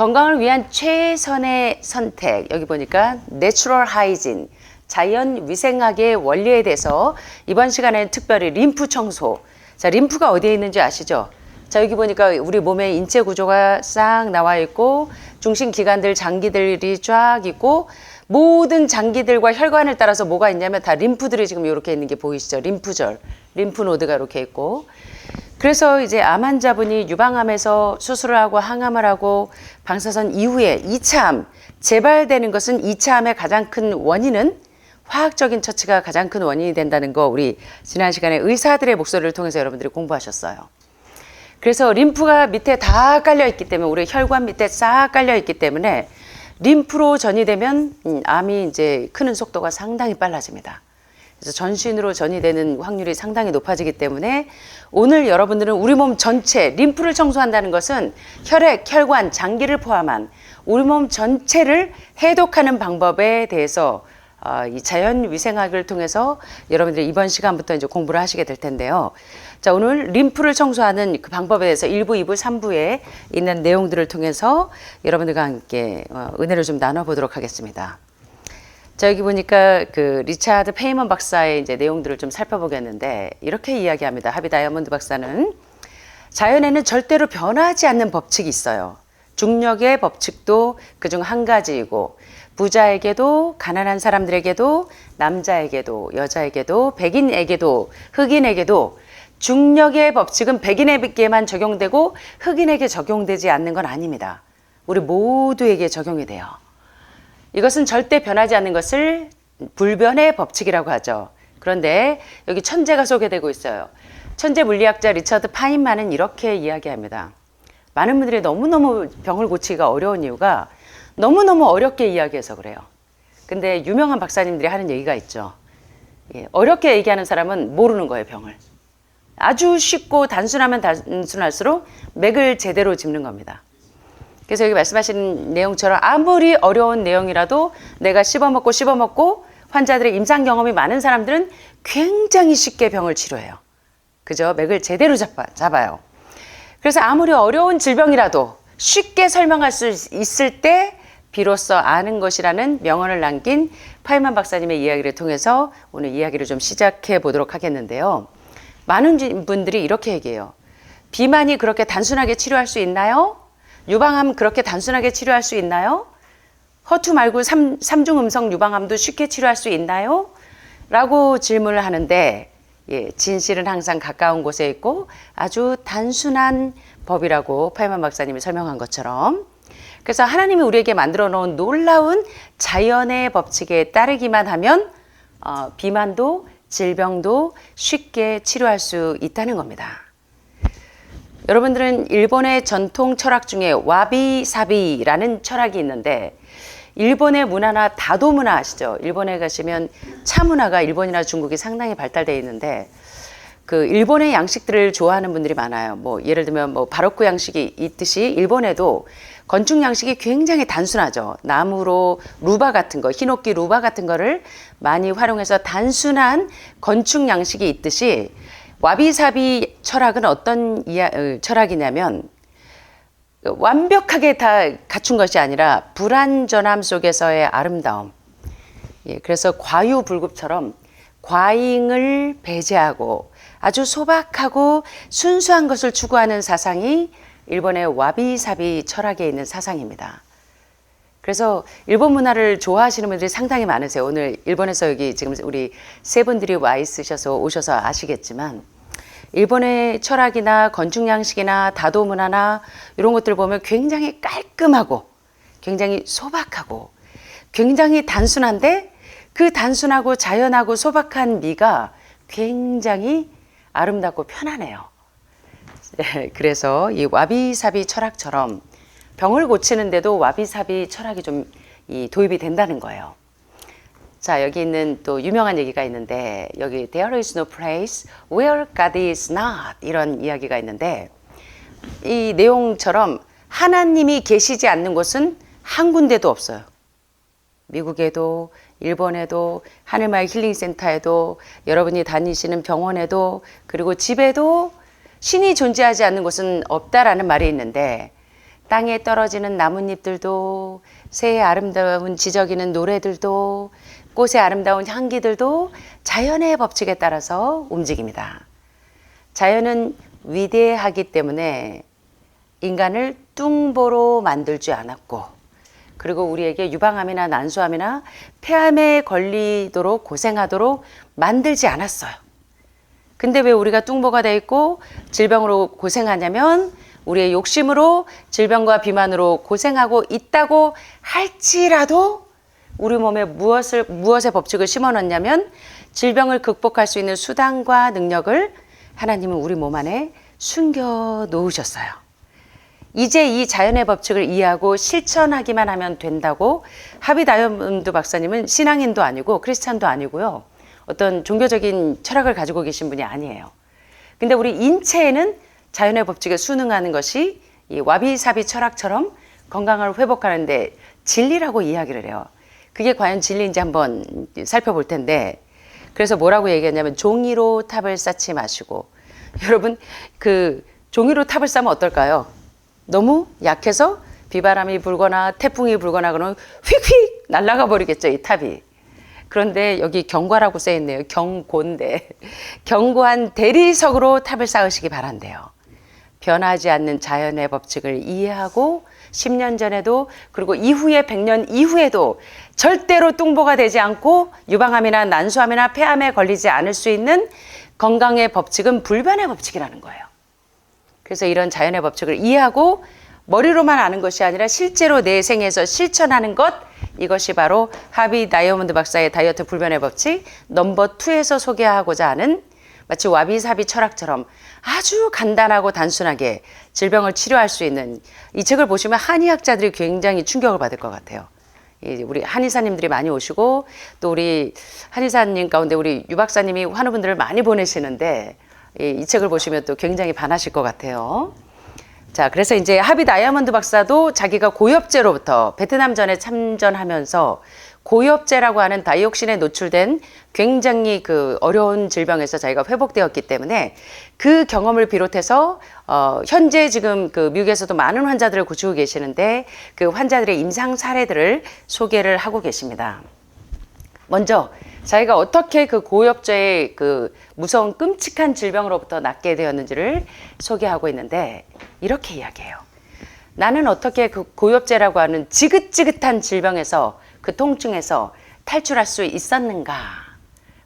건강을 위한 최선의 선택. 여기 보니까 내추럴 하이진, 자연 위생학의 원리에 대해서 이번 시간에는 특별히 림프 청소. 자, 림프가 어디에 있는지 아시죠? 자, 여기 보니까 우리 몸의 인체 구조가 싹 나와 있고 중심 기관들, 장기들이 쫙 있고 모든 장기들과 혈관을 따라서 뭐가 있냐면 다 림프들이 지금 이렇게 있는 게 보이시죠? 림프절, 림프노드가 이렇게 있고. 그래서 이제 암 환자분이 유방암에서 수술을 하고 항암을 하고 방사선 이후에 2차 암 재발되는 것은 2차 암의 가장 큰 원인은 화학적인 처치가 가장 큰 원인이 된다는 거 우리 지난 시간에 의사들의 목소리를 통해서 여러분들이 공부하셨어요. 그래서 림프가 밑에 다 깔려 있기 때문에 우리 혈관 밑에 싹 깔려 있기 때문에 림프로 전이 되면 암이 이제 크는 속도가 상당히 빨라집니다. 그래서 전신으로 전이 되는 확률이 상당히 높아지기 때문에 오늘 여러분들은 우리 몸 전체 림프를 청소한다는 것은 혈액, 혈관, 장기를 포함한 우리 몸 전체를 해독하는 방법에 대해서 이 자연위생학을 통해서 여러분들이 이번 시간부터 이제 공부를 하시게 될 텐데요. 자, 오늘 림프를 청소하는 그 방법에 대해서 1부, 2부, 3부에 있는 내용들을 통해서 여러분들과 함께 은혜를 좀 나눠보도록 하겠습니다. 자, 여기 보니까 그 리차드 페이먼 박사의 이제 내용들을 좀 살펴보겠는데 이렇게 이야기합니다. 하비 다이아몬드 박사는 자연에는 절대로 변하지 않는 법칙이 있어요. 중력의 법칙도 그중 한 가지이고 부자에게도 가난한 사람들에게도 남자에게도 여자에게도 백인에게도 흑인에게도 중력의 법칙은 백인에게만 적용되고 흑인에게 적용되지 않는 건 아닙니다. 우리 모두에게 적용이 돼요. 이것은 절대 변하지 않는 것을 불변의 법칙이라고 하죠. 그런데 여기 천재가 소개되고 있어요. 천재 물리학자 리처드 파인만은 이렇게 이야기합니다. 많은 분들이 너무너무 병을 고치기가 어려운 이유가 너무너무 어렵게 이야기해서 그래요. 근데 유명한 박사님들이 하는 얘기가 있죠. 어렵게 얘기하는 사람은 모르는 거예요, 병을. 아주 쉽고 단순하면 단순할수록 맥을 제대로 짚는 겁니다. 그래서 여기 말씀하신 내용처럼 아무리 어려운 내용이라도 내가 씹어먹고 환자들의 임상 경험이 많은 사람들은 굉장히 쉽게 병을 치료해요. 그죠? 맥을 제대로 잡아요. 그래서 아무리 어려운 질병이라도 쉽게 설명할 수 있을 때 비로소 아는 것이라는 명언을 남긴 파인만 박사님의 이야기를 통해서 오늘 이야기를 좀 시작해 보도록 하겠는데요. 많은 분들이 이렇게 얘기해요. 비만이 그렇게 단순하게 치료할 수 있나요? 유방암 그렇게 단순하게 치료할 수 있나요? 허투 말고 삼중 음성 유방암도 쉽게 치료할 수 있나요? 라고 질문을 하는데 진실은 항상 가까운 곳에 있고 아주 단순한 법이라고 파인만 박사님이 설명한 것처럼 그래서 하나님이 우리에게 만들어 놓은 놀라운 자연의 법칙에 따르기만 하면 비만도 질병도 쉽게 치료할 수 있다는 겁니다. 여러분들은 일본의 전통 철학 중에 와비사비라는 철학이 있는데 일본의 문화나 다도 문화 아시죠? 일본에 가시면 차 문화가 일본이나 중국이 상당히 발달되어 있는데 그 일본의 양식들을 좋아하는 분들이 많아요. 뭐 예를 들면 뭐 바로크 양식이 있듯이 일본에도 건축 양식이 굉장히 단순하죠. 나무로 루바 같은 거, 히노키 루바 같은 거를 많이 활용해서 단순한 건축 양식이 있듯이 와비사비 철학은 어떤 철학이냐면 완벽하게 다 갖춘 것이 아니라 불완전함 속에서의 아름다움. 그래서 과유불급처럼 과잉을 배제하고 아주 소박하고 순수한 것을 추구하는 사상이 일본의 와비사비 철학에 있는 사상입니다. 그래서 일본 문화를 좋아하시는 분들이 상당히 많으세요. 오늘 일본에서 여기 지금 우리 세 분들이 와 있으셔서 오셔서 아시겠지만 일본의 철학이나 건축 양식이나 다도 문화나 이런 것들 보면 굉장히 깔끔하고 굉장히 소박하고 굉장히 단순한데 그 단순하고 자연하고 소박한 미가 굉장히 아름답고 편안해요. 그래서 이 와비사비 철학처럼 병을 고치는데도 와비사비 철학이 좀 도입이 된다는 거예요. 자, 여기 있는 또 유명한 얘기가 있는데 여기 There is no place where God is not 이런 이야기가 있는데 이 내용처럼 하나님이 계시지 않는 곳은 한 군데도 없어요. 미국에도 일본에도 하늘마을 힐링센터에도 여러분이 다니시는 병원에도 그리고 집에도 신이 존재하지 않는 곳은 없다라는 말이 있는데 땅에 떨어지는 나뭇잎들도, 새의 아름다운 지저귀는 노래들도, 꽃의 아름다운 향기들도 자연의 법칙에 따라서 움직입니다. 자연은 위대하기 때문에 인간을 뚱보로 만들지 않았고, 그리고 우리에게 유방암이나 난소암이나 폐암에 걸리도록 고생하도록 만들지 않았어요. 근데 왜 우리가 뚱보가 돼 있고 질병으로 고생하냐면 우리의 욕심으로 질병과 비만으로 고생하고 있다고 할지라도 우리 몸에 무엇의 법칙을 심어 넣냐면 질병을 극복할 수 있는 수단과 능력을 하나님은 우리 몸 안에 숨겨 놓으셨어요. 이제 이 자연의 법칙을 이해하고 실천하기만 하면 된다고 하비 다이아몬드 박사님은 신앙인도 아니고 크리스찬도 아니고요. 어떤 종교적인 철학을 가지고 계신 분이 아니에요. 근데 우리 인체에는 자연의 법칙에 순응하는 것이 이 와비사비 철학처럼 건강을 회복하는데 진리라고 이야기를 해요. 그게 과연 진리인지 한번 살펴볼 텐데, 그래서 뭐라고 얘기했냐면 종이로 탑을 쌓지 마시고, 여러분 그 종이로 탑을 쌓으면 어떨까요? 너무 약해서 비바람이 불거나 태풍이 불거나 그러면 휙휙 날아가 버리겠죠, 이 탑이. 그런데 여기 경과라고 써 있네요. 경고인데 견고한 대리석으로 탑을 쌓으시기 바란대요. 변하지 않는 자연의 법칙을 이해하고 10년 전에도 그리고 이후에 100년 이후에도 절대로 뚱보가 되지 않고 유방암이나 난소암이나 폐암에 걸리지 않을 수 있는 건강의 법칙은 불변의 법칙이라는 거예요. 그래서 이런 자연의 법칙을 이해하고 머리로만 아는 것이 아니라 실제로 내 생에서 실천하는 것, 이것이 바로 하비 다이아몬드 박사의 다이어트 불변의 법칙 넘버 2에서 소개하고자 하는, 마치 와비사비 철학처럼 아주 간단하고 단순하게 질병을 치료할 수 있는 이 책을 보시면 한의학자들이 굉장히 충격을 받을 것 같아요. 우리 한의사님들이 많이 오시고 또 우리 한의사님 가운데 우리 유 박사님이 환우분들을 많이 보내시는데 이 책을 보시면 또 굉장히 반하실 것 같아요. 자, 그래서 이제 하비 다이아몬드 박사도 자기가 고엽제로부터 베트남전에 참전하면서 고엽제라고 하는 다이옥신에 노출된 굉장히 그 어려운 질병에서 자기가 회복되었기 때문에 그 경험을 비롯해서 현재 지금 그 미국에서도 많은 환자들을 고치고 계시는데 그 환자들의 임상 사례들을 소개를 하고 계십니다. 먼저 자기가 어떻게 그 고엽제의 그 무서운 끔찍한 질병으로부터 낫게 되었는지를 소개하고 있는데 이렇게 이야기해요. 나는 어떻게 그 고엽제라고 하는 지긋지긋한 질병에서 그 통증에서 탈출할 수 있었는가.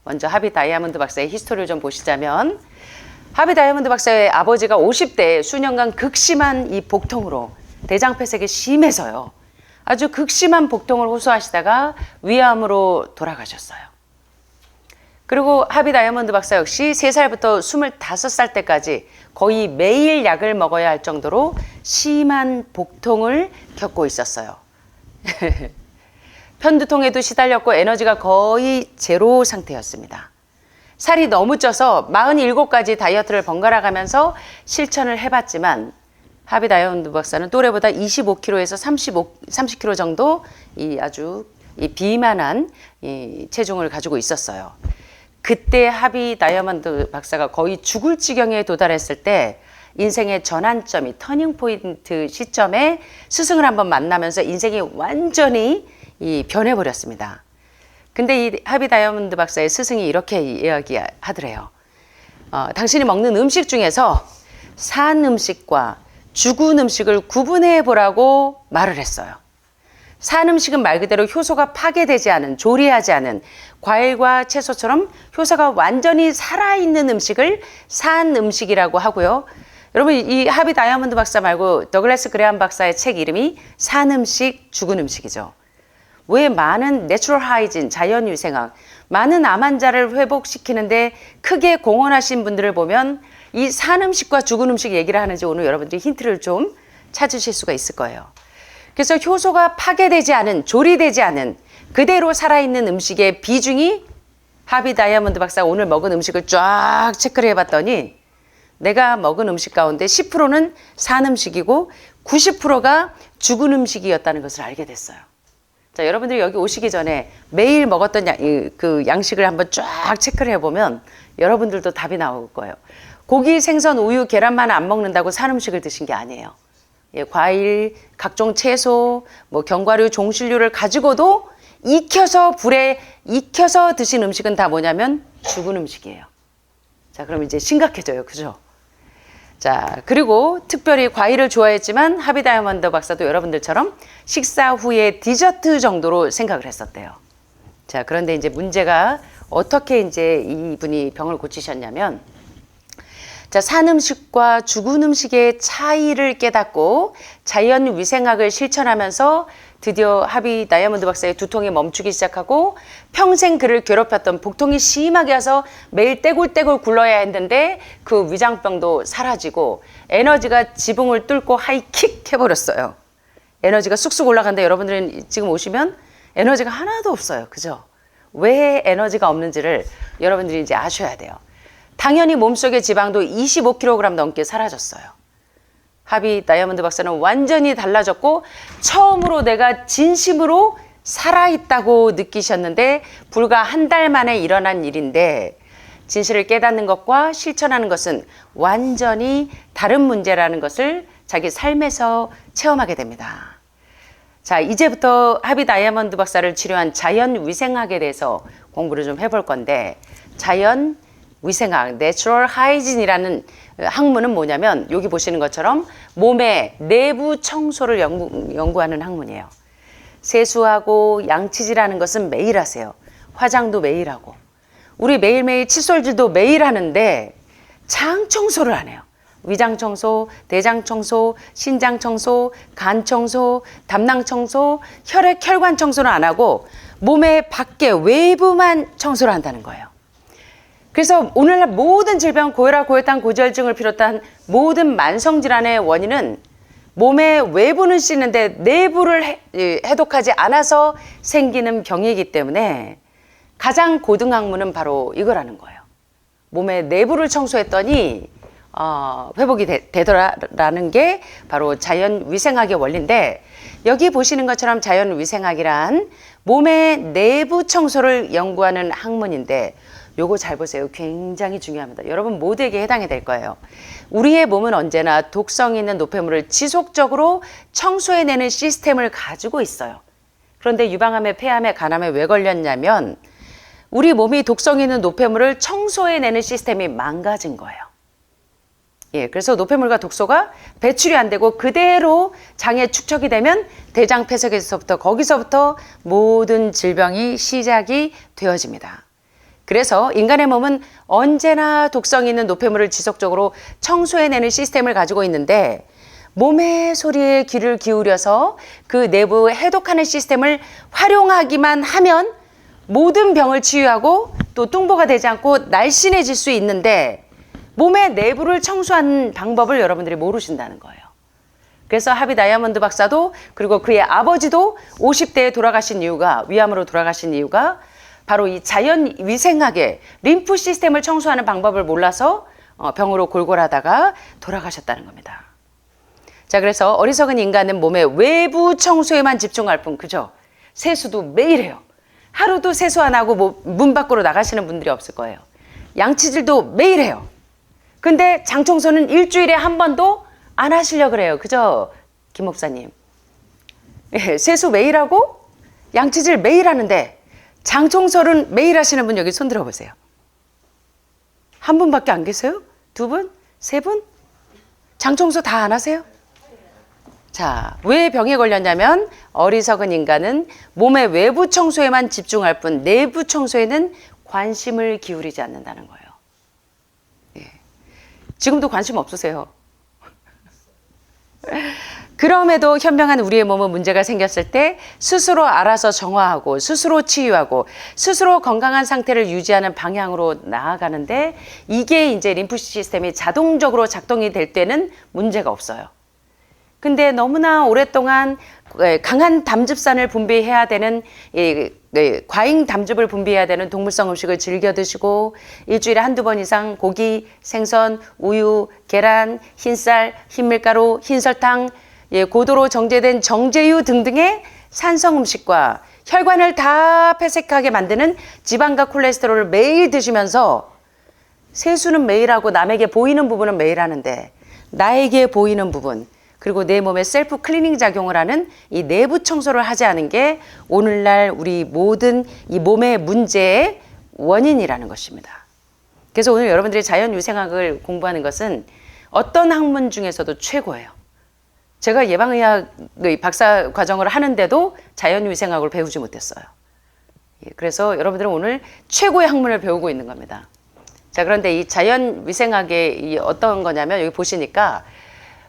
먼저 하비 다이아몬드 박사의 히스토리를 좀 보시자면, 하비 다이아몬드 박사의 아버지가 50대에 수년간 극심한 이 복통으로 대장폐색이 심해서요. 아주 극심한 복통을 호소하시다가 위암으로 돌아가셨어요. 그리고 하비 다이아몬드 박사 역시 3살부터 25살 때까지 거의 매일 약을 먹어야 할 정도로 심한 복통을 겪고 있었어요. 편두통에도 시달렸고 에너지가 거의 제로 상태였습니다. 살이 너무 쪄서 47가지 다이어트를 번갈아 가면서 실천을 해봤지만 하비 다이아몬드 박사는 또래보다 25kg에서 30kg 정도 아주 비만한 체중을 가지고 있었어요. 그때 하비 다이아몬드 박사가 거의 죽을 지경에 도달했을 때 인생의 전환점이 터닝 포인트 시점에 스승을 한번 만나면서 인생이 완전히 변해버렸습니다. 근데 이 하비 다이아몬드 박사의 스승이 이렇게 이야기하더래요. 당신이 먹는 음식 중에서 산 음식과 죽은 음식을 구분해 보라고 말을 했어요. 산 음식은 말 그대로 효소가 파괴되지 않은, 조리하지 않은 과일과 채소처럼 효소가 완전히 살아있는 음식을 산 음식이라고 하고요. 여러분, 이 하비 다이아몬드 박사 말고 더글래스 그레함 박사의 책 이름이 산 음식, 죽은 음식이죠. 왜 많은 내추럴 하이진, 자연위생학, 많은 암 환자를 회복시키는데 크게 공헌하신 분들을 보면 이 산 음식과 죽은 음식 얘기를 하는지 오늘 여러분들이 힌트를 좀 찾으실 수가 있을 거예요. 그래서 효소가 파괴되지 않은, 조리되지 않은 그대로 살아있는 음식의 비중이, 하비 다이아몬드 박사가 오늘 먹은 음식을 쫙 체크를 해봤더니 내가 먹은 음식 가운데 10%는 산 음식이고 90%가 죽은 음식이었다는 것을 알게 됐어요. 자, 여러분들이 여기 오시기 전에 매일 먹었던 그 양식을 한번 쫙 체크를 해보면 여러분들도 답이 나올 거예요. 고기, 생선, 우유, 계란만 안 먹는다고 산 음식을 드신 게 아니에요. 예, 과일, 각종 채소, 뭐 견과류, 종실류를 가지고도 불에 익혀서 드신 음식은 다 뭐냐면 죽은 음식이에요. 자, 그럼 이제 심각해져요. 그죠? 자, 그리고 특별히 과일을 좋아했지만 하비 다이아몬드 박사도 여러분들처럼 식사 후에 디저트 정도로 생각을 했었대요. 자, 그런데 이제 문제가 어떻게 이제 이분이 병을 고치셨냐면, 자, 산 음식과 죽은 음식의 차이를 깨닫고 자연 위생학을 실천하면서 드디어 하비 다이아몬드 박사의 두통이 멈추기 시작하고, 평생 그를 괴롭혔던 복통이 심하게 와서 매일 떼굴떼굴 굴러야 했는데 그 위장병도 사라지고 에너지가 지붕을 뚫고 하이킥 해버렸어요. 에너지가 쑥쑥 올라간다. 여러분들은 지금 오시면 에너지가 하나도 없어요. 그죠? 왜 에너지가 없는지를 여러분들이 이제 아셔야 돼요. 당연히 몸속의 지방도 25kg 넘게 사라졌어요. 하비 다이아몬드 박사는 완전히 달라졌고 처음으로 내가 진심으로 살아있다고 느끼셨는데, 불과 한 달 만에 일어난 일인데 진실을 깨닫는 것과 실천하는 것은 완전히 다른 문제라는 것을 자기 삶에서 체험하게 됩니다. 자, 이제부터 하비 다이아몬드 박사를 치료한 자연 위생학에 대해서 공부를 좀 해볼 건데, 자연 위생학, Natural Hygiene이라는 학문은 뭐냐면 여기 보시는 것처럼 몸의 내부 청소를 연구하는 학문이에요. 세수하고 양치질하는 것은 매일 하세요. 화장도 매일 하고. 우리 매일매일 칫솔질도 매일 하는데 장 청소를 안 해요. 위장 청소, 대장 청소, 신장 청소, 간 청소, 담낭 청소, 혈관 청소는 안 하고 몸의 밖에 외부만 청소를 한다는 거예요. 그래서 오늘날 모든 질병, 고혈압, 고혈당, 고지혈증을 비롯한 모든 만성질환의 원인은 몸의 외부는 씻는데 내부를 해독하지 않아서 생기는 병이기 때문에 가장 고등학문은 바로 이거라는 거예요. 몸의 내부를 청소했더니 회복이 되더라라는 게 바로 자연위생학의 원리인데, 여기 보시는 것처럼 자연위생학이란 몸의 내부 청소를 연구하는 학문인데, 요거 잘 보세요. 굉장히 중요합니다. 여러분 모두에게 해당이 될 거예요. 우리의 몸은 언제나 독성 있는 노폐물을 지속적으로 청소해내는 시스템을 가지고 있어요. 그런데 유방암에, 폐암에, 간암에 왜 걸렸냐면 우리 몸이 독성 있는 노폐물을 청소해내는 시스템이 망가진 거예요. 예, 그래서 노폐물과 독소가 배출이 안 되고 그대로 장에 축적이 되면 대장 폐석에서부터 거기서부터 모든 질병이 시작이 되어집니다. 그래서 인간의 몸은 언제나 독성 있는 노폐물을 지속적으로 청소해내는 시스템을 가지고 있는데, 몸의 소리에 귀를 기울여서 그 내부 해독하는 시스템을 활용하기만 하면 모든 병을 치유하고 또 뚱보가 되지 않고 날씬해질 수 있는데, 몸의 내부를 청소하는 방법을 여러분들이 모르신다는 거예요. 그래서 하비 다이아몬드 박사도, 그리고 그의 아버지도 50대에 돌아가신 이유가, 위암으로 돌아가신 이유가 바로 이 자연 위생학의 림프 시스템을 청소하는 방법을 몰라서 병으로 골골하다가 돌아가셨다는 겁니다. 자, 그래서 어리석은 인간은 몸의 외부 청소에만 집중할 뿐, 그죠? 세수도 매일 해요. 하루도 세수 안 하고 문 밖으로 나가시는 분들이 없을 거예요. 양치질도 매일 해요. 근데 장 청소는 일주일에 한 번도 안 하시려고 그래요. 그죠? 김 목사님. 예, 세수 매일 하고 양치질 매일 하는데 장 청소는 매일 하시는 분 여기 손 들어보세요. 한 분밖에 안 계세요? 두 분? 세 분? 장 청소 다 안 하세요? 자, 왜 병에 걸렸냐면 어리석은 인간은 몸의 외부 청소에만 집중할 뿐 내부 청소에는 관심을 기울이지 않는다는 거예요. 예. 지금도 관심 없으세요. 그럼에도 현명한 우리의 몸은 문제가 생겼을 때 스스로 알아서 정화하고 스스로 치유하고 스스로 건강한 상태를 유지하는 방향으로 나아가는데, 이게 이제 림프 시스템이 자동적으로 작동이 될 때는 문제가 없어요. 근데 너무나 오랫동안 강한 담즙산을 분비해야 되는 과잉 담즙을 분비해야 되는 동물성 음식을 즐겨 드시고 일주일에 한두 번 이상 고기, 생선, 우유, 계란, 흰쌀, 흰밀가루, 흰설탕, 고도로 정제된 정제유 등등의 산성 음식과 혈관을 다 폐색하게 만드는 지방과 콜레스테롤을 매일 드시면서 세수는 매일 하고 남에게 보이는 부분은 매일 하는데 나에게 보이는 부분, 그리고 내 몸에 셀프 클리닝 작용을 하는 이 내부 청소를 하지 않은 게 오늘날 우리 모든 이 몸의 문제의 원인이라는 것입니다. 그래서 오늘 여러분들이 자연위생학을 공부하는 것은 어떤 학문 중에서도 최고예요. 제가 예방의학 박사 과정을 하는데도 자연위생학을 배우지 못했어요. 그래서 여러분들은 오늘 최고의 학문을 배우고 있는 겁니다. 자, 그런데 이 자연위생학이 어떤 거냐면 여기 보시니까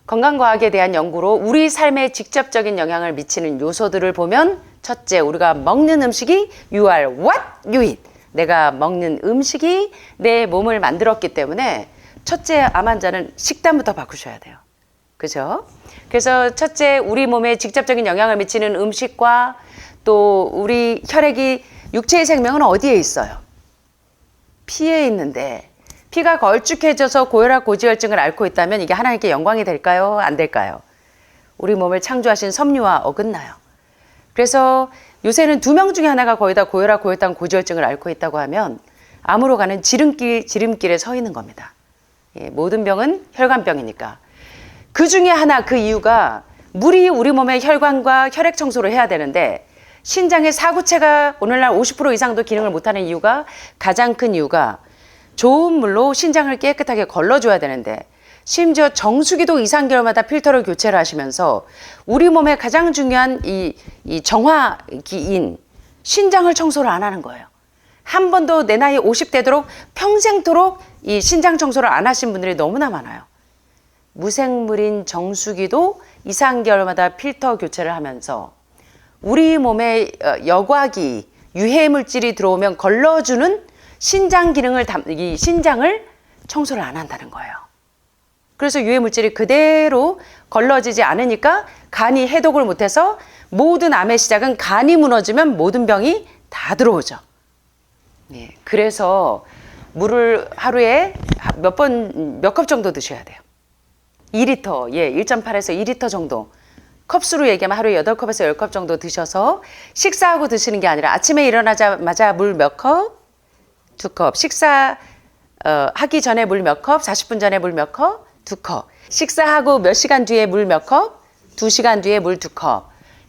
건강과학에 대한 연구로 우리 삶에 직접적인 영향을 미치는 요소들을 보면 첫째, 우리가 먹는 음식이 you are what you eat. 내가 먹는 음식이 내 몸을 만들었기 때문에 첫째, 암 환자는 식단부터 바꾸셔야 돼요. 그죠? 그래서 첫째, 우리 몸에 직접적인 영향을 미치는 음식과 또 우리 혈액이 육체의 생명은 어디에 있어요? 피에 있는데 피가 걸쭉해져서 고혈압, 고지혈증을 앓고 있다면 이게 하나님께 영광이 될까요? 안 될까요? 우리 몸을 창조하신 섭리와 어긋나요. 그래서 요새는 2명 중에 하나가 거의 다 고혈압, 고혈당, 고지혈증을 앓고 있다고 하면 암으로 가는 지름길에 서 있는 겁니다. 예, 모든 병은 혈관병이니까. 그 중에 하나, 그 이유가 물이 우리 몸의 혈관과 혈액 청소를 해야 되는데 신장의 사구체가 오늘날 50% 이상도 기능을 못하는 이유가 가장 큰 이유가 좋은 물로 신장을 깨끗하게 걸러줘야 되는데 심지어 정수기도 2, 3개월마다 필터를 교체를 하시면서 우리 몸의 가장 중요한 이 정화기인 신장을 청소를 안 하는 거예요. 한 번도 내 나이 50대도록 평생토록 이 신장 청소를 안 하신 분들이 너무나 많아요. 무생물인 정수기도 2, 3개월마다 필터 교체를 하면서 우리 몸에 여과기, 유해물질이 들어오면 걸러주는 신장 기능을 이 신장을 청소를 안 한다는 거예요. 그래서 유해물질이 그대로 걸러지지 않으니까 간이 해독을 못해서 모든 암의 시작은 간이 무너지면 모든 병이 다 들어오죠. 예, 그래서 물을 하루에 몇 컵 정도 드셔야 돼요. 2리터, 예, 1.8에서 2리터 정도. 컵수로 얘기하면 하루에 8컵에서 10컵 정도 드셔서 식사하고 드시는 게 아니라 아침에 일어나자마자 물 몇 컵? 2컵. 하기 전에 물 몇 컵? 40분 전에 물 몇 컵? 2컵. 식사하고 몇 시간 뒤에 물 몇 컵? 2시간 뒤에 물 2컵.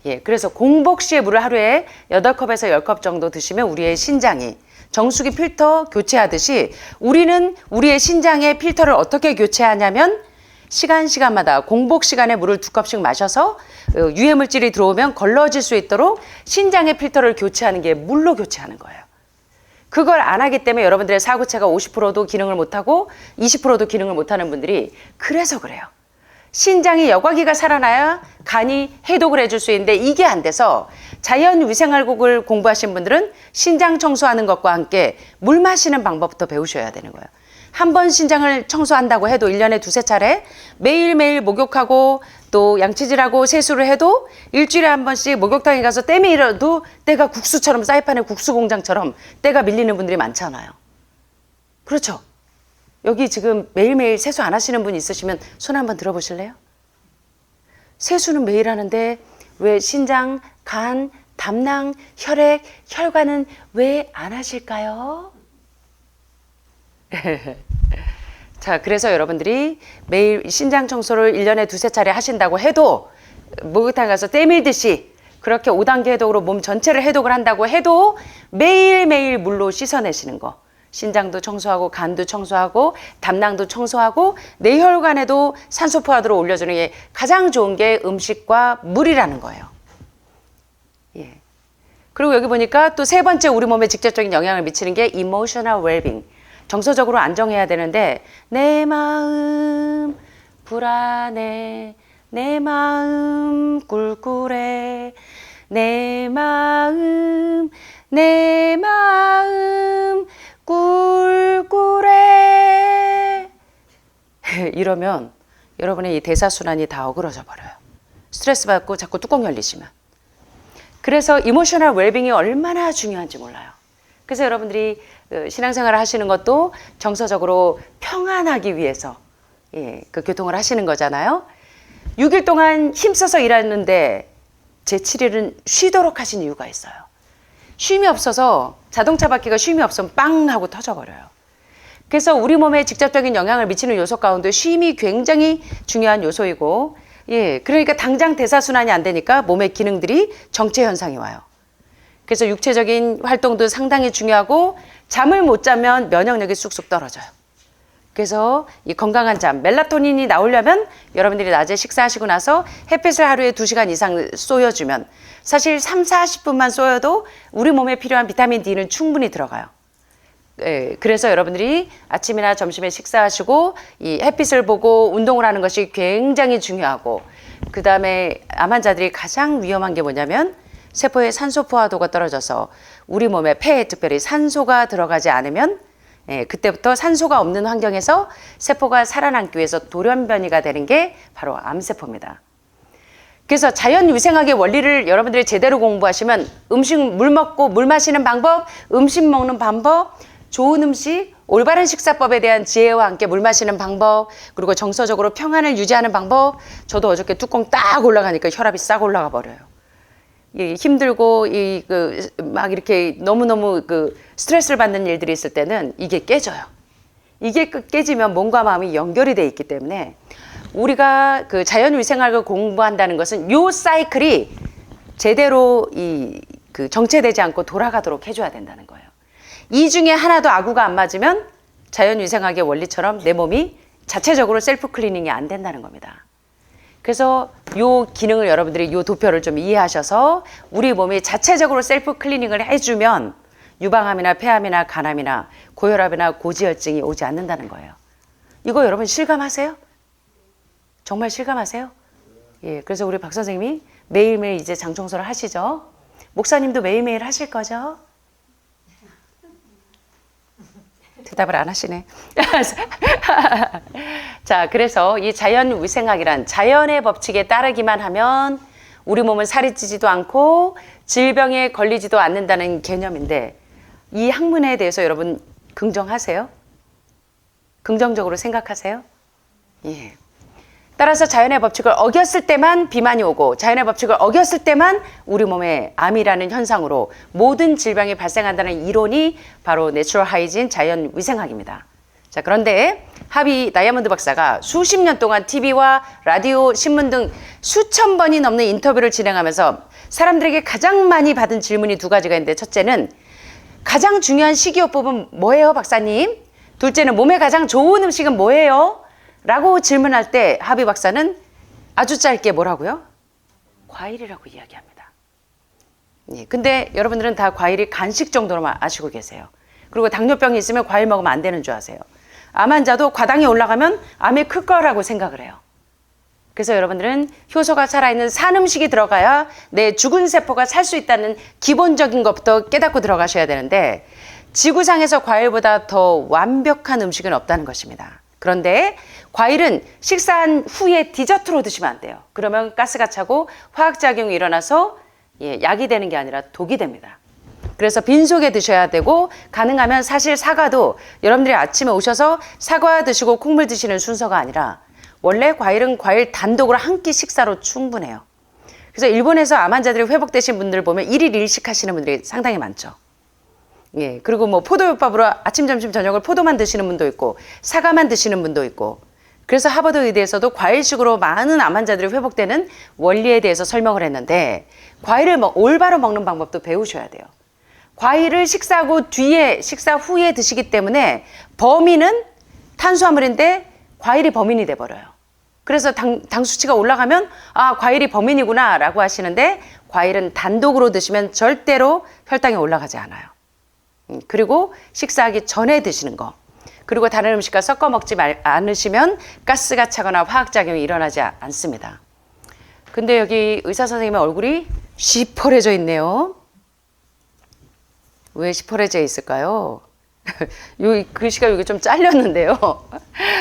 예, 그래서 공복 시에 물을 하루에 8컵에서 10컵 정도 드시면 우리의 신장이 정수기 필터 교체하듯이 우리는 우리의 신장의 필터를 어떻게 교체하냐면 시간마다 공복 시간에 물을 2컵씩 마셔서 유해물질이 들어오면 걸러질 수 있도록 신장의 필터를 교체하는 게 물로 교체하는 거예요. 그걸 안 하기 때문에 여러분들의 사구체가 50%도 기능을 못하고 20%도 기능을 못하는 분들이 그래서 그래요. 신장이 여과기가 살아나야 간이 해독을 해줄 수 있는데 이게 안 돼서 자연위생학을 공부하신 분들은 신장 청소하는 것과 함께 물 마시는 방법부터 배우셔야 되는 거예요. 한 번 신장을 청소한다고 해도 1년에 2~3차례 매일매일 목욕하고 또 양치질하고 세수를 해도 일주일에 한 번씩 목욕탕에 가서 땀이 일어도 때가 국수처럼 사이판의 국수 공장처럼 때가 밀리는 분들이 많잖아요. 그렇죠? 여기 지금 매일매일 세수 안 하시는 분 있으시면 손 한번 들어보실래요? 세수는 매일 하는데 왜 신장, 간, 담낭, 혈액, 혈관은 왜 안 하실까요? 자, 그래서 여러분들이 매일 신장 청소를 1년에 2~3차례 하신다고 해도 목욕탕 가서 때밀듯이 그렇게 5단계 해독으로 몸 전체를 해독을 한다고 해도 매일매일 물로 씻어내시는 거. 신장도 청소하고 간도 청소하고 담낭도 청소하고 뇌혈관에도 산소 포화도를 올려주는 게 가장 좋은 게 음식과 물이라는 거예요. 예. 그리고 여기 보니까 또 세 번째 우리 몸에 직접적인 영향을 미치는 게 emotional well-being. 정서적으로 안정해야 되는데 내 마음 불안해, 내 마음 꿀꿀해, 내 마음 꿀꿀해 이러면 여러분의 이 대사순환이 다 어그러져 버려요. 스트레스 받고 자꾸 뚜껑 열리시면. 그래서 이모셔널 웰빙이 얼마나 중요한지 몰라요. 그래서 여러분들이 신앙생활을 하시는 것도 정서적으로 평안하기 위해서 그 교통을 하시는 거잖아요. 6일 동안 힘써서 일하는데 제7일은 쉬도록 하신 이유가 있어요. 쉼이 없어서 자동차 바퀴가 쉼이 없으면 빵 하고 터져버려요. 그래서 우리 몸에 직접적인 영향을 미치는 요소 가운데 쉼이 굉장히 중요한 요소이고 예, 그러니까 당장 대사순환이 안 되니까 몸의 기능들이 정체 현상이 와요. 그래서 육체적인 활동도 상당히 중요하고 잠을 못 자면 면역력이 쑥쑥 떨어져요. 그래서 이 건강한 잠, 멜라토닌이 나오려면 여러분들이 낮에 식사하시고 나서 햇빛을 하루에 2시간 이상 쏘여주면 사실 3, 40분만 쏘여도 우리 몸에 필요한 비타민 D는 충분히 들어가요. 예, 그래서 여러분들이 아침이나 점심에 식사하시고 이 햇빛을 보고 운동을 하는 것이 굉장히 중요하고, 그 다음에 암 환자들이 가장 위험한 게 뭐냐면 세포의 산소 포화도가 떨어져서 우리 몸에 폐에 특별히 산소가 들어가지 않으면, 예, 그때부터 산소가 없는 환경에서 세포가 살아남기 위해서 돌연변이가 되는 게 바로 암세포입니다. 그래서 자연위생학의 원리를 여러분들이 제대로 공부하시면 음식, 물 먹고 물 마시는 방법, 음식 먹는 방법, 좋은 음식, 올바른 식사법에 대한 지혜와 함께 물 마시는 방법, 그리고 정서적으로 평안을 유지하는 방법. 저도 어저께 뚜껑 딱 올라가니까 혈압이 싹 올라가 버려요. 힘들고 막 이렇게 너무너무 스트레스를 받는 일들이 있을 때는 이게 깨져요. 이게 깨지면 몸과 마음이 연결이 돼 있기 때문에 우리가 그 자연위생학을 공부한다는 것은 요 사이클이 제대로 정체되지 않고 돌아가도록 해줘야 된다는 거예요. 이 중에 하나도 아구가 안 맞으면 자연위생학의 원리처럼 내 몸이 자체적으로 셀프 클리닝이 안 된다는 겁니다. 그래서 요 기능을 여러분들이 요 도표를 좀 이해하셔서 우리 몸이 자체적으로 셀프 클리닝을 해주면 유방암이나 폐암이나 간암이나 고혈압이나 고지혈증이 오지 않는다는 거예요. 이거 여러분 실감하세요? 정말 실감하세요? 예, 그래서 우리 박 선생님이 매일매일 이제 장 청소를 하시죠? 목사님도 매일매일 하실 거죠? 대답을 안 하시네. 자, 그래서 이 자연위생학이란 자연의 법칙에 따르기만 하면 우리 몸은 살이 찌지도 않고 질병에 걸리지도 않는다는 개념인데, 이 학문에 대해서 여러분 긍정하세요? 긍정적으로 생각하세요? 예. 따라서 자연의 법칙을 어겼을 때만 비만이 오고, 자연의 법칙을 어겼을 때만 우리 몸에 암이라는 현상으로 모든 질병이 발생한다는 이론이 바로 내추럴 하이진 자연위생학입니다. 자, 그런데 하비 다이아몬드 박사가 수십 년 동안 TV와 라디오, 신문 등 수천 번이 넘는 인터뷰를 진행하면서 사람들에게 가장 많이 받은 질문이 두 가지가 있는데, 첫째는 가장 중요한 식이요법은 뭐예요, 박사님? 둘째는 몸에 가장 좋은 음식은 뭐예요? 라고 질문할 때 하비 박사는 아주 짧게 뭐라고요? 과일이라고 이야기합니다. 예, 근데 여러분들은 다 과일이 간식 정도로만 아시고 계세요. 그리고 당뇨병이 있으면 과일 먹으면 안 되는 줄 아세요. 암 환자도 과당이 올라가면 암이 클 거라고 생각을 해요. 그래서 여러분들은 효소가 살아있는 산 음식이 들어가야 내 죽은 세포가 살 수 있다는 기본적인 것부터 깨닫고 들어가셔야 되는데, 지구상에서 과일보다 더 완벽한 음식은 없다는 것입니다. 그런데 과일은 식사한 후에 디저트로 드시면 안 돼요. 그러면 가스가 차고 화학작용이 일어나서 약이 되는 게 아니라 독이 됩니다. 그래서 빈속에 드셔야 되고, 가능하면 사실 사과도 여러분들이 아침에 오셔서 사과 드시고 콩물 드시는 순서가 아니라 원래 과일은 과일 단독으로 한 끼 식사로 충분해요. 그래서 일본에서 암 환자들이 회복되신 분들 보면 1일 1식 하시는 분들이 상당히 많죠. 예, 그리고 뭐 포도요법으로 아침, 점심, 저녁을 포도만 드시는 분도 있고 사과만 드시는 분도 있고, 그래서 하버드 의대에서도 과일식으로 많은 암 환자들이 회복되는 원리에 대해서 설명을 했는데, 과일을 올바로 먹는 방법도 배우셔야 돼요. 과일을 식사하고 뒤에, 식사 후에 드시기 때문에 범인은 탄수화물인데 과일이 범인이 돼버려요. 그래서 당 수치가 올라가면 아, 과일이 범인이구나 라고 하시는데, 과일은 단독으로 드시면 절대로 혈당이 올라가지 않아요. 그리고 식사하기 전에 드시는 거, 그리고 다른 음식과 섞어 먹지 않으시면 가스가 차거나 화학작용이 일어나지 않습니다. 근데 여기 의사 선생님의 얼굴이 시퍼레져 있네요. 왜 시퍼레져 있을까요? 요 글씨가 여기 좀 잘렸는데요.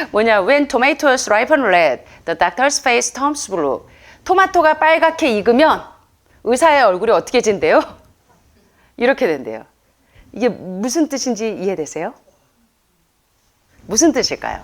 뭐냐, When tomatoes ripen red, the doctor's face turns blue. 토마토가 빨갛게 익으면 의사의 얼굴이 어떻게 진대요? 이렇게 된대요. 이게 무슨 뜻인지 이해되세요? 무슨 뜻일까요?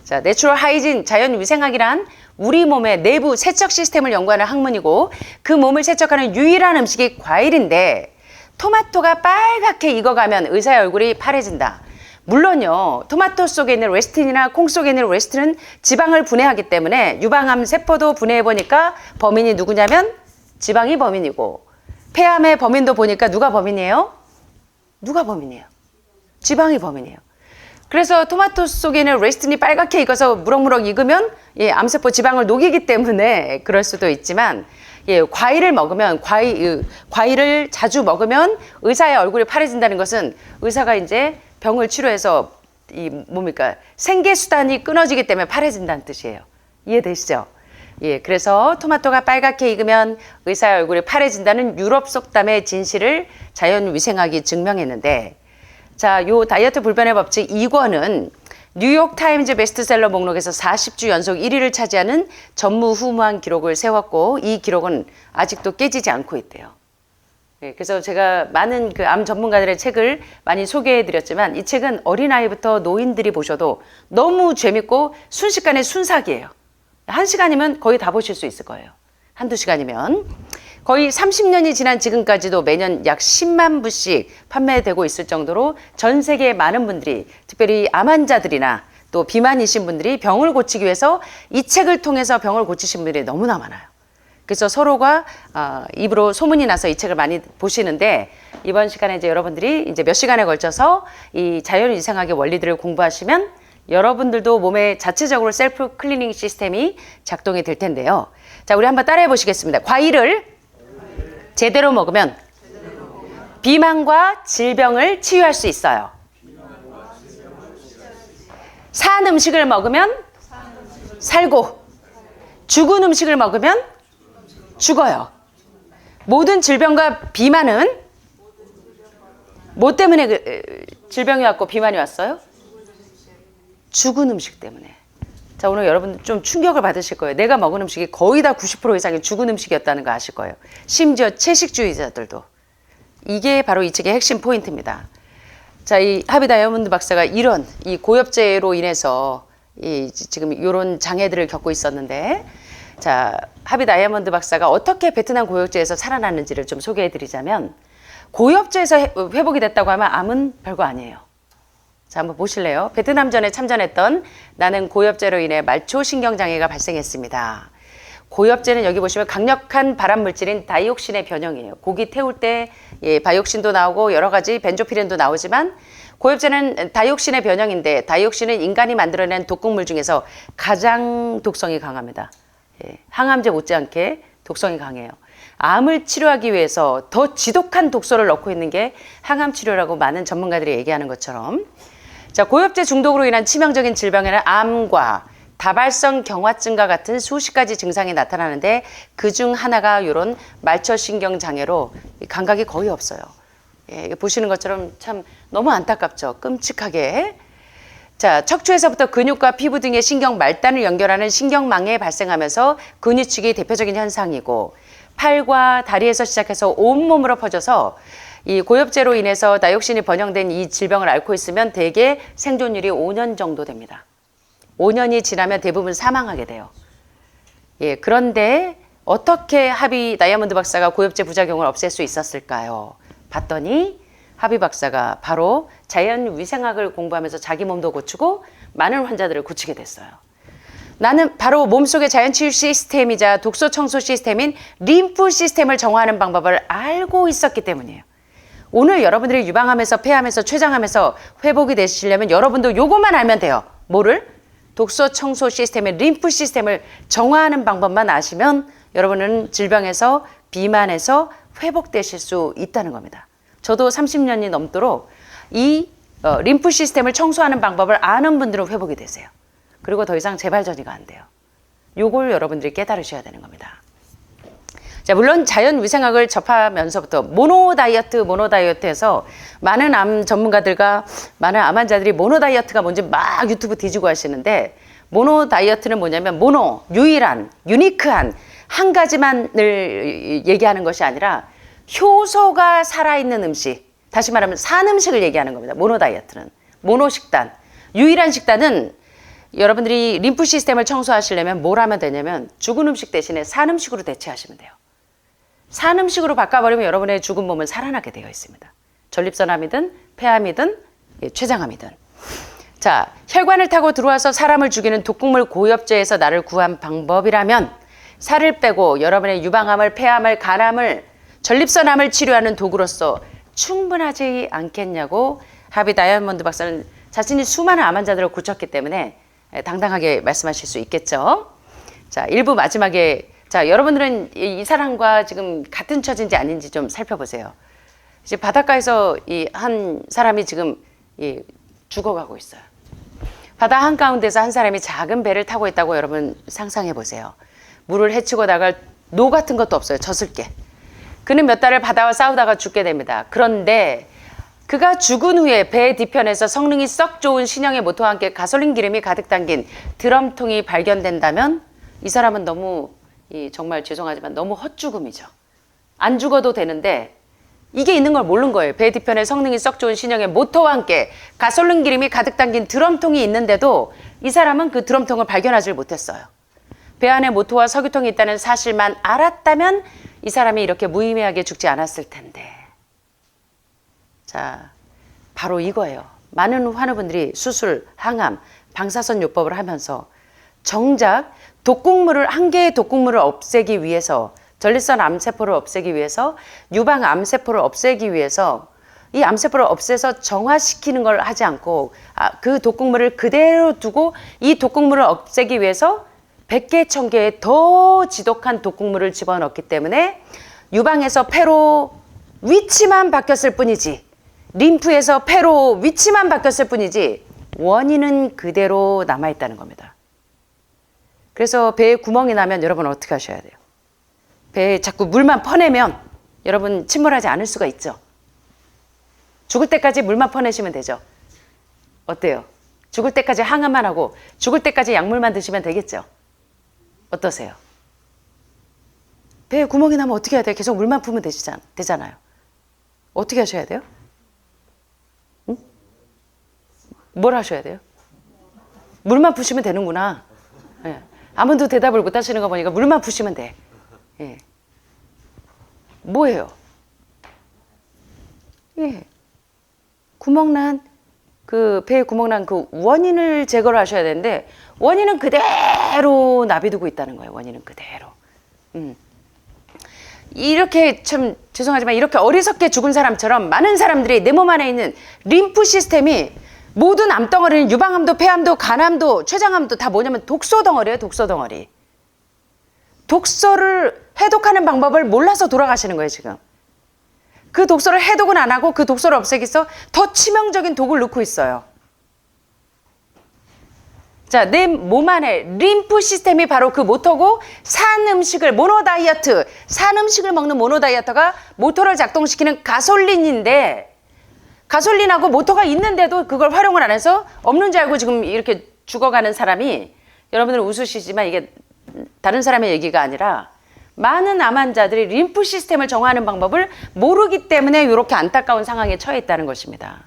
자, 내추럴 하이진 자연위생학이란 우리 몸의 내부 세척 시스템을 연구하는 학문이고, 그 몸을 세척하는 유일한 음식이 과일인데, 토마토가 빨갛게 익어가면 의사의 얼굴이 파래진다. 물론요, 토마토 속에 있는 레시틴이나 콩 속에 있는 레시틴은 지방을 분해하기 때문에 유방암 세포도 분해해보니까 범인이 누구냐면 지방이 범인이고, 폐암의 범인도 보니까 누가 범인이에요? 누가 범인이에요? 지방이 범인이에요. 그래서 토마토 속에 있는 레시틴이 빨갛게 익어서 무럭무럭 익으면 암세포 지방을 녹이기 때문에 그럴 수도 있지만, 과일을 먹으면 과일을 자주 먹으면 의사의 얼굴이 파래진다는 것은 의사가 이제 병을 치료해서 생계 수단이 끊어지기 때문에 파래진다는 뜻이에요. 이해되시죠? 그래서 토마토가 빨갛게 익으면 의사의 얼굴이 파래진다는 유럽 속담의 진실을 자연위생학이 증명했는데, 자, 요 다이어트 불변의 법칙 2권은 뉴욕타임즈 베스트셀러 목록에서 40주 연속 1위를 차지하는 전무후무한 기록을 세웠고, 이 기록은 아직도 깨지지 않고 있대요. 그래서 제가 많은 그 암 전문가들의 책을 많이 소개해 드렸지만, 이 책은 어린아이부터 노인들이 보셔도 너무 재밌고 순식간에 순삭이에요. 1시간이면 거의 다 보실 수 있을 거예요. 한두 시간이면. 거의 30년이 지난 지금까지도 매년 약 10만 부씩 판매되고 있을 정도로 전 세계의 많은 분들이, 특별히 암 환자들이나 또 비만이신 분들이 병을 고치기 위해서 이 책을 통해서 병을 고치신 분들이 너무나 많아요. 그래서 서로가 입으로 소문이 나서 이 책을 많이 보시는데, 이번 시간에 이제 여러분들이 이제 몇 시간에 걸쳐서 이 자연위생학의 원리들을 공부하시면 여러분들도 몸에 자체적으로 셀프 클리닝 시스템이 작동이 될 텐데요. 자, 우리 한번 따라해 보시겠습니다. 과일을 제대로 먹으면 비만과 질병을 치유할 수 있어요. 산 음식을 먹으면 살고, 죽은 음식을 먹으면 죽어요. 모든 질병과 비만은 뭐 때문에 질병이 왔고 비만이 왔어요? 죽은 음식 때문에. 자, 오늘 여러분 좀 충격을 받으실 거예요. 내가 먹은 음식이 거의 다 90% 이상이 죽은 음식이었다는 거 아실 거예요. 심지어 채식주의자들도. 이게 바로 이 책의 핵심 포인트입니다. 자, 이 하비 다이아몬드 박사가 이런 이 고엽제로 인해서 지금 이런 장애들을 겪고 있었는데, 자, 하비 다이아몬드 박사가 어떻게 베트남 고엽제에서 살아났는지를 좀 소개해 드리자면, 고엽제에서 회복이 됐다고 하면 암은 별거 아니에요. 자, 한번 보실래요? 베트남전에 참전했던 나는 고엽제로 인해 말초신경장애가 발생했습니다. 고엽제는 여기 보시면 강력한 발암물질인 다이옥신의 변형이에요. 고기 태울 때 바이옥신도 나오고 여러 가지 벤조피렌도 나오지만, 고엽제는 다이옥신의 변형인데, 다이옥신은 인간이 만들어낸 독극물 중에서 가장 독성이 강합니다. 항암제 못지않게 독성이 강해요. 암을 치료하기 위해서 더 지독한 독소를 넣고 있는 게 항암 치료라고 많은 전문가들이 얘기하는 것처럼, 자, 고엽제 중독으로 인한 치명적인 질병에는 암과 다발성 경화증과 같은 수십 가지 증상이 나타나는데, 그중 하나가 이런 말초신경 장애로 감각이 거의 없어요. 보시는 것처럼 참 너무 안타깝죠. 끔찍하게. 자, 척추에서부터 근육과 피부 등의 신경 말단을 연결하는 신경망에 발생하면서 근육축이 대표적인 현상이고, 팔과 다리에서 시작해서 온몸으로 퍼져서 이 고엽제로 인해서 다이옥신이 번영된 이 질병을 앓고 있으면 대개 생존율이 5년 정도 됩니다. 5년이 지나면 대부분 사망하게 돼요. 그런데 어떻게 하비 다이아몬드 박사가 고엽제 부작용을 없앨 수 있었을까요? 봤더니 하비 박사가 바로 자연위생학을 공부하면서 자기 몸도 고치고 많은 환자들을 고치게 됐어요. 나는 바로 몸속의 자연치유 시스템이자 독소 청소 시스템인 림프 시스템을 정화하는 방법을 알고 있었기 때문이에요. 오늘 여러분들이 유방암에서 폐암에서 췌장암에서 회복이 되시려면 여러분도 요것만 알면 돼요. 뭐를? 독소 청소 시스템의 림프 시스템을 정화하는 방법만 아시면 여러분은 질병에서 비만에서 회복되실 수 있다는 겁니다. 저도 30년이 넘도록 이 림프 시스템을 청소하는 방법을 아는 분들은 회복이 되세요. 그리고 더 이상 재발전이가 안 돼요. 요걸 여러분들이 깨달으셔야 되는 겁니다. 자, 물론 자연위생학을 접하면서부터 모노 다이어트에서 많은 암 전문가들과 많은 암 환자들이 모노 다이어트가 뭔지 막 유튜브 뒤지고 하시는데, 모노 다이어트는 뭐냐면 모노, 유일한, 유니크한 한 가지만을 얘기하는 것이 아니라 효소가 살아있는 음식, 다시 말하면 산 음식을 얘기하는 겁니다. 모노 다이어트는. 모노 식단. 유일한 식단은 여러분들이 림프 시스템을 청소하시려면 뭘 하면 되냐면 죽은 음식 대신에 산 음식으로 대체하시면 돼요. 산 음식으로 바꿔버리면 여러분의 죽은 몸은 살아나게 되어 있습니다. 전립선암이든 폐암이든 췌장암이든. 자, 혈관을 타고 들어와서 사람을 죽이는 독극물 고엽제에서 나를 구한 방법이라면 살을 빼고 여러분의 유방암을, 폐암을, 간암을, 전립선암을 치료하는 도구로서 충분하지 않겠냐고 하비 다이아몬드 박사는 자신이 수많은 암 환자들을 고쳤기 때문에 당당하게 말씀하실 수 있겠죠. 자, 1부 마지막에 자, 여러분들은 이 사람과 지금 같은 처지인지 아닌지 좀 살펴보세요. 이제 바닷가에서 이 한 사람이 지금 죽어가고 있어요. 바다 한가운데서 한 사람이 작은 배를 타고 있다고 여러분 상상해 보세요. 물을 헤치고 나갈 노 같은 것도 없어요. 젖을 게. 그는 몇 달을 바다와 싸우다가 죽게 됩니다. 그런데 그가 죽은 후에 배 뒤편에서 성능이 썩 좋은 신형의 모터와 함께 가솔린 기름이 가득 담긴 드럼통이 발견된다면 이 사람은 너무 정말 죄송하지만 너무 헛죽음이죠. 안 죽어도 되는데 이게 있는 걸 모르는 거예요. 배 뒤편에 성능이 썩 좋은 신형의 모터와 함께 가솔린 기름이 가득 담긴 드럼통이 있는데도 이 사람은 그 드럼통을 발견하지 못했어요. 배 안에 모터와 석유통이 있다는 사실만 알았다면 이 사람이 이렇게 무의미하게 죽지 않았을 텐데. 자, 바로 이거예요. 많은 환우분들이 수술, 항암, 방사선 요법을 하면서 정작 독극물을, 한 개의 독극물을 없애기 위해서, 전립선 암세포를 없애기 위해서, 유방 암세포를 없애기 위해서 이 암세포를 없애서 정화시키는 걸 하지 않고 그 독극물을 그대로 두고 이 독극물을 없애기 위해서 100개, 1000개의 더 지독한 독극물을 집어넣기 때문에 유방에서 폐로 위치만 바뀌었을 뿐이지, 림프에서 폐로 위치만 바뀌었을 뿐이지 원인은 그대로 남아있다는 겁니다. 그래서 배에 구멍이 나면 여러분 어떻게 하셔야 돼요? 배에 자꾸 물만 퍼내면 여러분 침몰하지 않을 수가 있죠. 죽을 때까지 물만 퍼내시면 되죠. 어때요? 죽을 때까지 항암만 하고 죽을 때까지 약물만 드시면 되겠죠. 어떠세요? 배에 구멍이 나면 어떻게 해야 돼요? 계속 물만 푸면 되잖아요. 어떻게 하셔야 돼요? 응? 뭘 하셔야 돼요? 물만 푸시면 되는구나. 예. 아무도 대답을 못 하시는 거 보니까 물만 푸시면 돼. 예. 뭐예요? 예. 구멍난, 그 배에 구멍난 그 원인을 제거를 하셔야 되는데 원인은 그대로 놔비두고 있다는 거예요. 원인은 그대로. 이렇게 참 죄송하지만 이렇게 어리석게 죽은 사람처럼 많은 사람들이 내 몸 안에 있는 림프 시스템이 모든 암덩어리는 유방암도 폐암도 간암도 췌장암도 다 뭐냐면 독소 덩어리예요. 독소 덩어리. 독소를 해독하는 방법을 몰라서 돌아가시는 거예요. 지금. 그 독소를 해독은 안 하고 그 독소를 없애기 위해서 더 치명적인 독을 넣고 있어요. 자, 내 몸 안에 림프 시스템이 바로 그 모터고, 산 음식을 모노다이어트, 산 음식을 먹는 모노다이어터가 모터를 작동시키는 가솔린인데, 가솔린하고 모터가 있는데도 그걸 활용을 안 해서 없는 줄 알고 지금 이렇게 죽어가는 사람이, 여러분들 웃으시지만 이게 다른 사람의 얘기가 아니라 많은 암 환자들이 림프 시스템을 정화하는 방법을 모르기 때문에 이렇게 안타까운 상황에 처해 있다는 것입니다.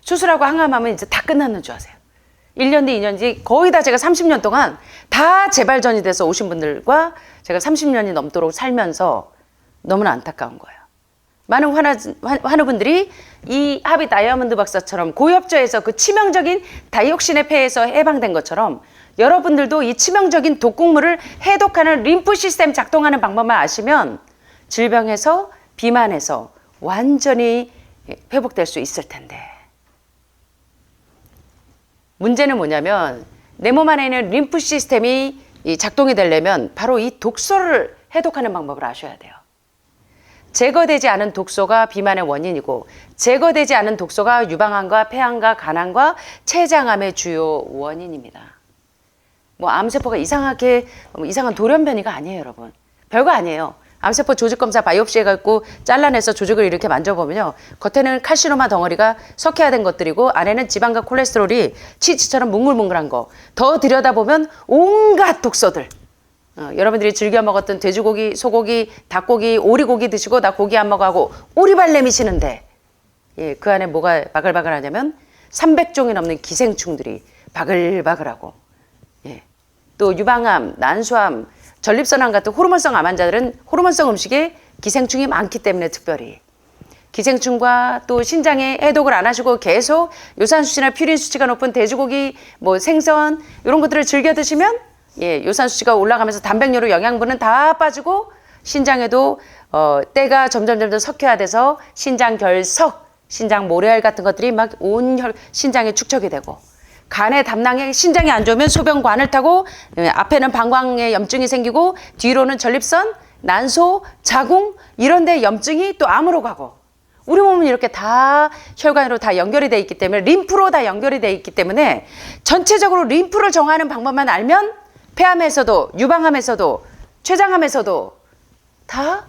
수술하고 항암하면 이제 다 끝났는 줄 아세요. 1년 뒤, 2년 뒤 거의 다 제가 30년 동안 다 재발전이 돼서 오신 분들과 제가 30년이 넘도록 살면서 너무나 안타까운 거예요. 많은 환우분들이 이 하비 다이아몬드 박사처럼 고엽제에서 그 치명적인 다이옥신의 폐에서 해방된 것처럼 여러분들도 이 치명적인 독극물을 해독하는 림프 시스템 작동하는 방법만 아시면 질병에서 비만에서 완전히 회복될 수 있을 텐데, 문제는 뭐냐면 내 몸 안에 있는 림프 시스템이 작동이 되려면 바로 이 독소를 해독하는 방법을 아셔야 돼요. 제거되지 않은 독소가 비만의 원인이고, 제거되지 않은 독소가 유방암과 폐암과 간암과 췌장암의 주요 원인입니다. 뭐 암세포가 이상한 돌연변이가 아니에요, 여러분. 별거 아니에요. 암세포 조직검사 바이옵시 해갖고 잘라내서 조직을 이렇게 만져보면요, 겉에는 칼시노마 덩어리가 석회화된 것들이고 안에는 지방과 콜레스테롤이 치즈처럼 뭉글뭉글한 거, 더 들여다보면 온갖 독소들. 여러분들이 즐겨 먹었던 돼지고기, 소고기, 닭고기, 오리고기 드시고 나 고기 안 먹어 하고 오리발 내미시는데, 예, 그 안에 뭐가 바글바글하냐면 300종이 넘는 기생충들이 바글바글하고, 예, 또 유방암, 난소암, 전립선암 같은 호르몬성 암 환자들은 호르몬성 음식에 기생충이 많기 때문에 특별히 기생충과 또 신장에 해독을 안 하시고 계속 요산수치나 퓨린 수치가 높은 돼지고기, 뭐 생선 이런 것들을 즐겨 드시면 요산수치가 올라가면서 단백뇨로 영양분은 다 빠지고 신장에도 때가 점점 석회화 돼서 신장 결석, 신장 모래알 같은 것들이 막 온 신장에 축적이 되고 간에 담낭에 신장이 안 좋으면 소변관을 타고 앞에는 방광에 염증이 생기고 뒤로는 전립선, 난소, 자궁 이런 데 염증이 또 암으로 가고 우리 몸은 이렇게 다 혈관으로 다 연결이 돼 있기 때문에 림프로 다 연결이 돼 있기 때문에 전체적으로 림프를 정하는 방법만 알면 폐암에서도 유방암에서도 췌장암에서도 다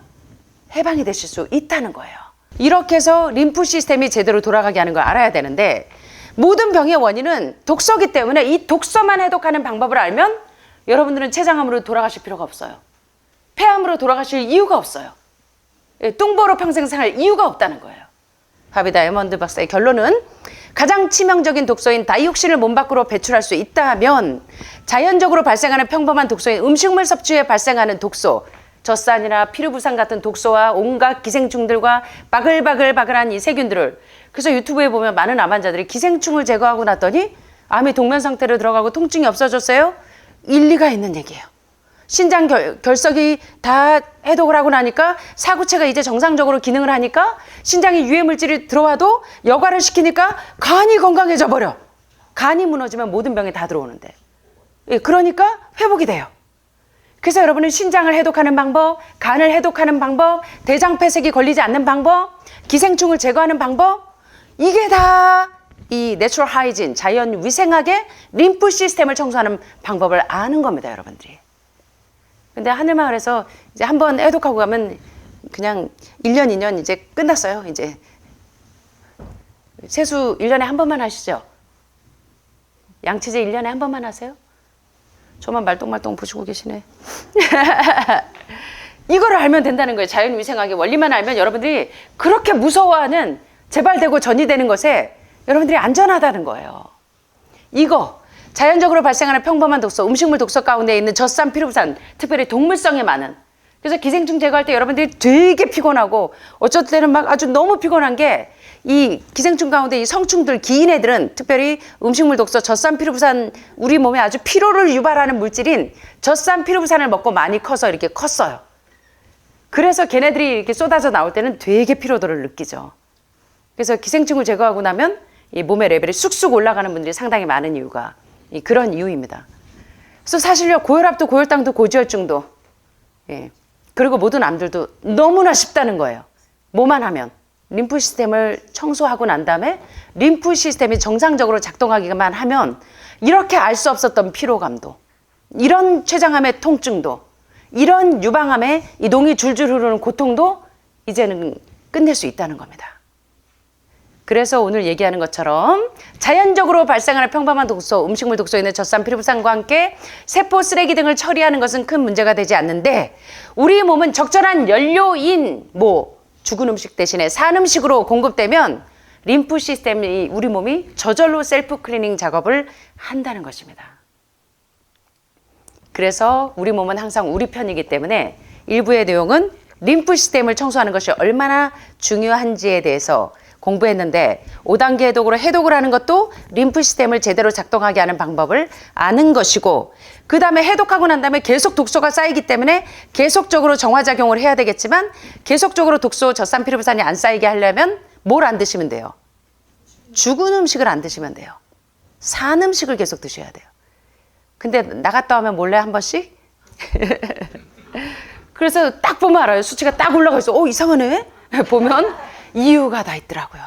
해방이 되실 수 있다는 거예요. 이렇게 해서 림프 시스템이 제대로 돌아가게 하는 걸 알아야 되는데 모든 병의 원인은 독소기 때문에 이 독소만 해독하는 방법을 알면 여러분들은 췌장암으로 돌아가실 필요가 없어요. 폐암으로 돌아가실 이유가 없어요. 뚱보로 평생 살 이유가 없다는 거예요. 바비 다이아몬드 박사의 결론은 가장 치명적인 독소인 다이옥신을 몸 밖으로 배출할 수 있다면 자연적으로 발생하는 평범한 독소인 음식물 섭취에 발생하는 독소, 젖산이나 피루부산 같은 독소와 온갖 기생충들과 바글바글한 이 세균들을 그래서 유튜브에 보면 많은 암 환자들이 기생충을 제거하고 났더니 암이 동면 상태로 들어가고 통증이 없어졌어요? 일리가 있는 얘기예요. 신장 결석이 다 해독을 하고 나니까 사구체가 이제 정상적으로 기능을 하니까 신장에 유해 물질이 들어와도 여과를 시키니까 간이 건강해져 버려. 간이 무너지면 모든 병이 다 들어오는데. 그러니까 회복이 돼요. 그래서 여러분은 신장을 해독하는 방법, 간을 해독하는 방법, 대장 폐색이 걸리지 않는 방법, 기생충을 제거하는 방법 이게 다 이 내추럴 하이진, 자연 위생하게 림프 시스템을 청소하는 방법을 아는 겁니다, 여러분들이. 근데 하늘마을에서 이제 한번 해독하고 가면 그냥 1년, 2년 이제 끝났어요. 이제 세수 1년에 한 번만 하시죠? 양치질 1년에 한 번만 하세요? 저만 말똥말똥 보시고 계시네. 이거를 알면 된다는 거예요. 자연위생학의 원리만 알면 여러분들이 그렇게 무서워하는 재발되고 전이되는 것에 여러분들이 안전하다는 거예요. 이거 자연적으로 발생하는 평범한 독소, 음식물 독소 가운데 있는 젖산, 피루부산, 특별히 동물성이 많은 그래서 기생충 제거할 때 여러분들이 되게 피곤하고 어쩔 때는 막 아주 너무 피곤한 게 이 기생충 가운데 이 성충들, 기인 애들은 특별히 음식물 독소, 젖산, 피루부산 우리 몸에 아주 피로를 유발하는 물질인 젖산, 피루부산을 먹고 많이 커서 이렇게 컸어요. 그래서 걔네들이 이렇게 쏟아져 나올 때는 되게 피로도를 느끼죠. 그래서 기생충을 제거하고 나면 이 몸의 레벨이 쑥쑥 올라가는 분들이 상당히 많은 이유가 그런 이유입니다. 그래서 사실요 고혈압도 고혈당도 고지혈증도 그리고 모든 암들도 너무나 쉽다는 거예요. 뭐만 하면 림프 시스템을 청소하고 난 다음에 림프 시스템이 정상적으로 작동하기만 하면 이렇게 알 수 없었던 피로감도 이런 췌장암의 통증도 이런 유방암의 이 농이 줄줄 흐르는 고통도 이제는 끝낼 수 있다는 겁니다. 그래서 오늘 얘기하는 것처럼 자연적으로 발생하는 평범한 독소, 음식물 독소에 있는 젖산, 피루부산과 함께 세포 쓰레기 등을 처리하는 것은 큰 문제가 되지 않는데 우리 몸은 적절한 연료인 죽은 음식 대신에 산 음식으로 공급되면 림프 시스템이 우리 몸이 저절로 셀프 클리닝 작업을 한다는 것입니다. 그래서 우리 몸은 항상 우리 편이기 때문에 일부의 내용은 림프 시스템을 청소하는 것이 얼마나 중요한지에 대해서 공부했는데 5단계 해독으로 해독을 하는 것도 림프 시스템을 제대로 작동하게 하는 방법을 아는 것이고 그 다음에 해독하고 난 다음에 계속 독소가 쌓이기 때문에 계속적으로 정화작용을 해야 되겠지만 계속적으로 독소, 젖산, 피루부산이 안 쌓이게 하려면 뭘 안 드시면 돼요? 죽은 음식을 안 드시면 돼요. 산 음식을 계속 드셔야 돼요. 근데 나갔다 오면 몰래 한 번씩? 그래서 딱 보면 알아요. 수치가 딱 올라가 있어. 이상하네? 보면 이유가 다 있더라고요.